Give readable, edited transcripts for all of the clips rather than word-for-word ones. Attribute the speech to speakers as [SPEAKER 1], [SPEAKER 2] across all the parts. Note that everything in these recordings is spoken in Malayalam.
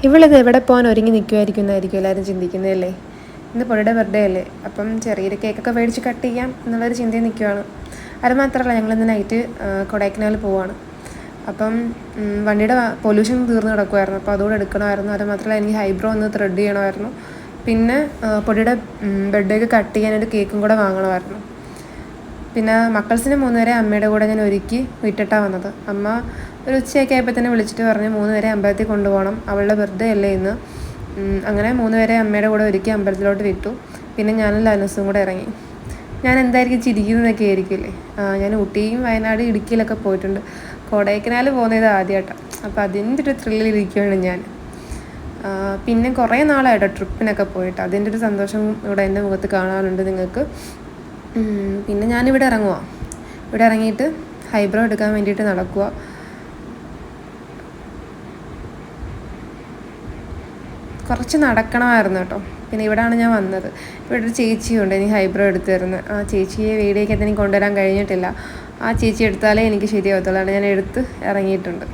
[SPEAKER 1] ഇവളിത് എവിടെ പോകാൻ ഒരുങ്ങി നിൽക്കുമായിരിക്കും എല്ലാവരും ചിന്തിക്കുന്നതല്ലേ. ഇന്ന് പൊടിയുടെ ബർത്ത്ഡേ അല്ലേ, അപ്പം ചെറിയൊരു കേക്കൊക്കെ മേടിച്ച് കട്ട് ചെയ്യാം എന്നുള്ളൊരു ചിന്തയിൽ നിൽക്കുവാണ്. അത് മാത്രമല്ല, ഞങ്ങളിന്ന് നൈറ്റ് കൊടൈക്കനാൽ പോവാണ്. അപ്പം വണ്ടിയുടെ പൊല്യൂഷൻ തീർന്ന് കിടക്കുമായിരുന്നു, അപ്പോൾ അതുകൂടെ എടുക്കണമായിരുന്നു. അത് മാത്രമല്ല, എനിക്ക് ഹൈബ്രോ ഒന്ന് ത്രെഡ് ചെയ്യണമായിരുന്നു. പിന്നെ പൊടിയുടെ ബർത്ത്ഡേക്ക് കട്ട് ചെയ്യാനൊരു കേക്കും കൂടെ വാങ്ങണമായിരുന്നു. പിന്നെ മക്കൾസിന് 3 പേരെ അമ്മയുടെ കൂടെ ഞാൻ ഒരുക്കി വിട്ടിട്ടാണ് വന്നത്. അമ്മ ഒരു ഉച്ചയൊക്കെ ആയപ്പോൾ തന്നെ വിളിച്ചിട്ട് പറഞ്ഞു 3 പേരെ അമ്പലത്തിൽ കൊണ്ടുപോകണം, അവളുടെ ബർത്ത്ഡേ അല്ലേ ഇന്ന്. അങ്ങനെ 3 പേരെ അമ്മയുടെ കൂടെ ഒരുക്കി അമ്പലത്തിലോട്ട് വിട്ടു. പിന്നെ ഞാനും ലാനസും കൂടെ ഇറങ്ങി. ഞാൻ എന്തായിരിക്കും ചിരിക്കുന്നതൊക്കെ ആയിരിക്കില്ലേ. ഞാൻ ഊട്ടിയും വയനാട് ഇടുക്കിയിലൊക്കെ പോയിട്ടുണ്ട്. കൊടൈക്കനാൽ പോകുന്നത് ആദ്യമായിട്ടാണ്. അപ്പോൾ അതിൻ്റെ ഒരു ത്രില്ലിലിരിക്കുകയാണ് ഞാൻ. പിന്നെ കുറേ നാളായിട്ടോ ട്രിപ്പിനൊക്കെ പോയിട്ട്. അതിൻ്റെ ഒരു സന്തോഷം ഇവിടെ എൻ്റെ മുഖത്ത് കാണാനുണ്ട് നിങ്ങൾക്ക്. പിന്നെ ഞാനിവിടെ ഇവിടെ ഇറങ്ങിയിട്ട് ഹൈബ്രോ എടുക്കാൻ വേണ്ടിയിട്ട് നടക്കുക. കുറച്ച് നടക്കണമായിരുന്നു കേട്ടോ. പിന്നെ ഇവിടെയാണ് ഞാൻ വന്നത്. ഇവിടെ ഒരു ചേച്ചിയുണ്ട് എനിക്ക് ഹൈബ്രോ എടുത്തു തരുന്നത്. ആ ചേച്ചിയെ വീഡിയോയ്ക്കകത്ത് എനിക്ക് കൊണ്ടുവരാൻ കഴിഞ്ഞിട്ടില്ല. ആ ചേച്ചി എടുത്താലേ എനിക്ക് ശരിയാവത്തുള്ളൂ. ഞാൻ എടുത്ത് ഇറങ്ങിയിട്ടുണ്ട്.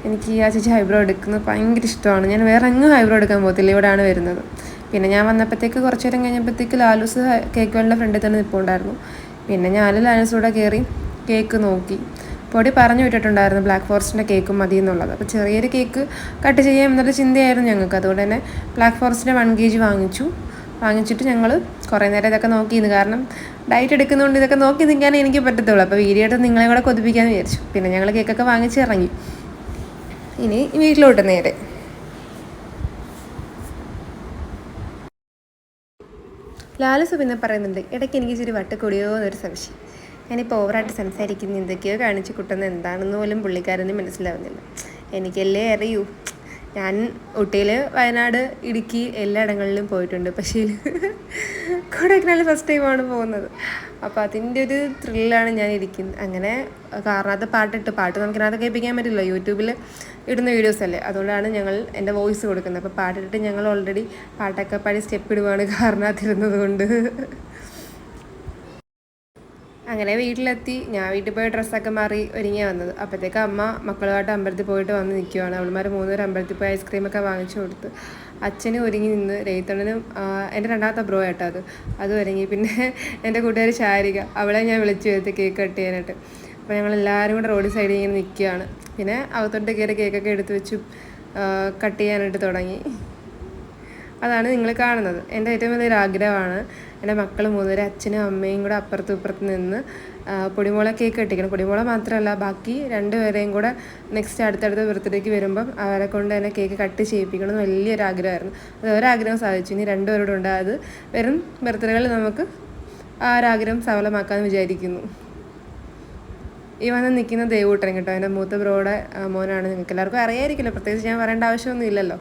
[SPEAKER 1] എനിക്ക് ആ ചേച്ചി ഹൈബ്രോ എടുക്കുന്നത് ഭയങ്കര ഇഷ്ടമാണ്. ഞാൻ വേറെ എങ്ങും ഹൈബ്രോ എടുക്കാൻ പോകത്തില്ല, ഇവിടെയാണ് വരുന്നത്. പിന്നെ ഞാൻ വന്നപ്പോഴത്തേക്ക് കുറച്ച് നേരം കഴിഞ്ഞപ്പോഴത്തേക്ക് ലാലൂസ് കേക്ക് വേളിൻ്റെ ഫ്രണ്ടിൽ തന്നെ നിൽപ്പുണ്ടായിരുന്നു. പിന്നെ ഞാൻ ലാലൂസൂടെ കയറി കേക്ക് നോക്കി. പൊടി പറഞ്ഞു വിട്ടിട്ടുണ്ടായിരുന്നു ബ്ലാക്ക് ഫോറസ്റ്റിൻ്റെ കേക്ക് മതി എന്നുള്ളത്. അപ്പോൾ ചെറിയൊരു കേക്ക് കട്ട് ചെയ്യാം എന്നൊരു ചിന്തയായിരുന്നു ഞങ്ങൾക്ക്. അതുകൊണ്ട് തന്നെ ബ്ലാക്ക് ഫോറസ്റ്റിൻ്റെ 1 kg വാങ്ങിച്ചിട്ട് ഞങ്ങൾ കുറേ നേരം ഇതൊക്കെ നോക്കിയിരുന്നു. കാരണം ഡയറ്റ് എടുക്കുന്നതുകൊണ്ട് ഇതൊക്കെ നോക്കി നിൽക്കാനേ എനിക്ക് പറ്റത്തുള്ളൂ. അപ്പോൾ വീഡിയോ എടുത്ത് നിങ്ങളെ കൂടെ കൊതിപ്പിക്കാമെന്ന് വിചാരിച്ചു. പിന്നെ ഞങ്ങൾ കേക്കൊക്കെ വാങ്ങിച്ച് ഇറങ്ങി. ഇനി വീട്ടിലോട്ട് നേരെ. ലാലൂസ് പിന്നെ പറയുന്നുണ്ട്, ഇടയ്ക്ക് എനിക്ക് ഇച്ചിരി വട്ടക്കൊടിയോ എന്നൊരു സംശയം. ഞാനിപ്പോൾ ഓവറായിട്ട് സംസാരിക്കുന്ന എന്തൊക്കെയോ കാണിച്ച് കുട്ടുന്നത് എന്താണെന്ന് പോലും പുള്ളിക്കാരന് മനസ്സിലാവുന്നില്ല. എനിക്കല്ലേ അറിയൂ. ഞാൻ ഊട്ടിയിൽ, വയനാട്, ഇടുക്കി എല്ലായിടങ്ങളിലും പോയിട്ടുണ്ട്. പക്ഷേ കൊടൈക്കനാൽ ഫസ്റ്റ് ടൈമാണ് പോകുന്നത്. അപ്പോൾ അതിൻ്റെ ഒരു ത്രില്ലാണ് ഞാൻ ഇരിക്കുന്നത്. അങ്ങനെ കാറിനകത്ത് പാട്ട് നമുക്കിനകത്ത് കേൾപ്പിക്കാൻ പറ്റില്ല, യൂട്യൂബിൽ ഇടുന്ന വീഡിയോസ് അല്ലേ. അതുകൊണ്ടാണ് ഞങ്ങൾ എൻ്റെ വോയിസ് കൊടുക്കുന്നത്. അപ്പോൾ പാട്ടിട്ട് ഞങ്ങൾ ഓൾറെഡി പാട്ടൊക്കെ പാടി സ്റ്റെപ്പ് ഇടുവാണ് കാറിനകത്തിരുന്നത് കൊണ്ട്. അങ്ങനെ വീട്ടിലെത്തി. ഞാൻ വീട്ടിൽ പോയി ഡ്രസ്സൊക്കെ മാറി ഒരുങ്ങിയാണ് വന്നത്. അപ്പോഴത്തേക്ക് അമ്മ മക്കളുമായിട്ട് അമ്പലത്തിൽ പോയിട്ട് വന്ന് നിൽക്കുവാണ്. അവൾമാർ 3 പേര് അമ്പലത്തിൽ പോയി ഐസ്ക്രീമൊക്കെ വാങ്ങിച്ചു കൊടുത്ത്. അച്ഛനും ഒരുങ്ങി നിന്ന്. രേത്തണ്ണനും എൻ്റെ രണ്ടാമത്തെ ബ്രോ ആട്ടോ അത് ഒരുങ്ങി. പിന്നെ എൻ്റെ കൂട്ടുകാരി ശാരിക, അവളെ ഞാൻ വിളിച്ചു വരുത്തി കേക്ക് കട്ട് ചെയ്യാനായിട്ട്. അപ്പോൾ ഞങ്ങളെല്ലാവരും കൂടെ റോഡ് സൈഡിൽ ഇങ്ങനെ നിൽക്കുകയാണ്. പിന്നെ അകത്തോട്ട് കയറി കേക്കൊക്കെ എടുത്ത് വെച്ച് കട്ട് ചെയ്യാനായിട്ട് തുടങ്ങി. അതാണ് നിങ്ങൾ കാണുന്നത്. എൻ്റെ ഏറ്റവും വലിയൊരു ആഗ്രഹമാണ് എൻ്റെ മക്കൾ 3 പേര് അച്ഛനും അമ്മയും കൂടെ അപ്പുറത്തും ഇപ്പുറത്ത് നിന്ന് പൊടിമോളെ കേക്ക് കെട്ടിക്കണം. പൊടിമോളെ മാത്രമല്ല, ബാക്കി 2 പേരെയും കൂടെ നെക്സ്റ്റ് അടുത്തടുത്ത ബർത്ത്ഡേക്ക് വരുമ്പം അവരെ കൊണ്ട് തന്നെ കേക്ക് കട്ട് ചെയ്യിപ്പിക്കണം എന്ന് വലിയൊരു ആഗ്രഹമായിരുന്നു. അത് ഒരാഗ്രഹം സാധിച്ചു. ഇനി 2 പേരോട് ഉണ്ട്. അത് വരും ബർത്ത്ഡേകളിൽ നമുക്ക് ആ ഒരാഗ്രഹം സഫലമാക്കാമെന്ന് വിചാരിക്കുന്നു. ഈ വന്ന് നിൽക്കുന്ന ദേവൂട്ടൻ കേട്ടോ, എൻ്റെ മൂത്ത ബ്രോയുടെ മോനാണ്. നിങ്ങൾക്ക് എല്ലാവർക്കും അറിയായിരിക്കില്ല, പ്രത്യേകിച്ച് ഞാൻ പറയേണ്ട ആവശ്യമൊന്നും ഇല്ലല്ലോ.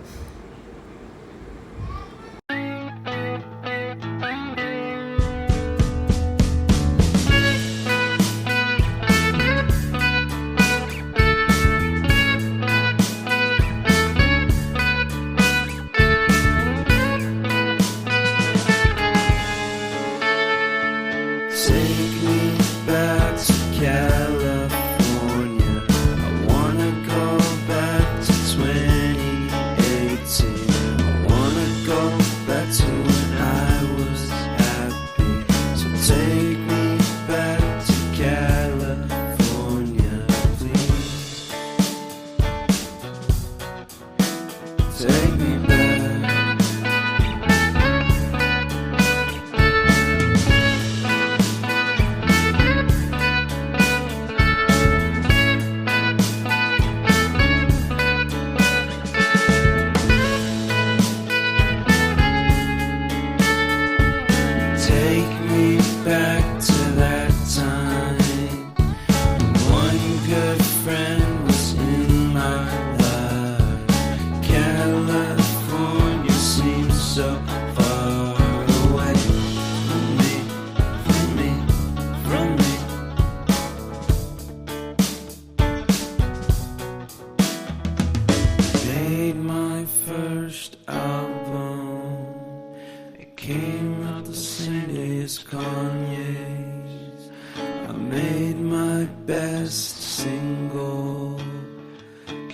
[SPEAKER 2] best single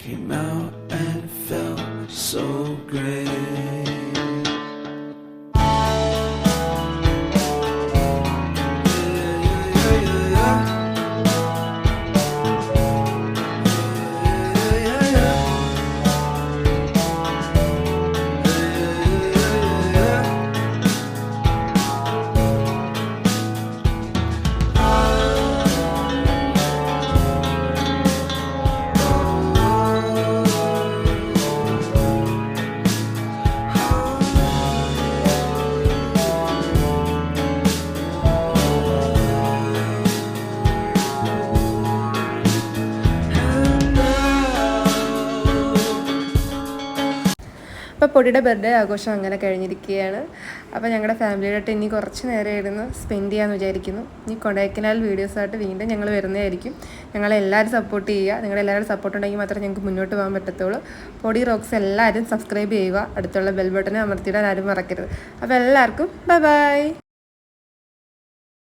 [SPEAKER 2] came out and felt so so great.
[SPEAKER 1] അപ്പോൾ പൊടിയുടെ ബർത്ത്ഡേ ആഘോഷം അങ്ങനെ കഴിഞ്ഞിരിക്കുകയാണ്. അപ്പോൾ ഞങ്ങളുടെ ഫാമിലിയായിട്ട് ഇനി കുറച്ച് നേരം ഇരുന്ന് സ്പെൻഡ് ചെയ്യാമെന്ന് വിചാരിക്കുന്നു. ഇനി കൊടൈക്കനാൽ വീഡിയോസായിട്ട് വീണ്ടും ഞങ്ങൾ വരുന്നതായിരിക്കും. ഞങ്ങളെല്ലാവരും സപ്പോർട്ട് ചെയ്യുക. നിങ്ങളെല്ലാവരും സപ്പോർട്ട് ഉണ്ടെങ്കിൽ മാത്രമേ ഞങ്ങൾക്ക് മുന്നോട്ട് പോകാൻ പറ്റത്തുള്ളൂ. പൊടി റോക്സ് എല്ലാവരും സബ്സ്ക്രൈബ് ചെയ്യുക. അടുത്തുള്ള ബെൽ ബട്ടൺ അമർത്തിയിടാൻ ആരും മറക്കരുത്. അപ്പോൾ എല്ലാവർക്കും ബൈ ബൈ.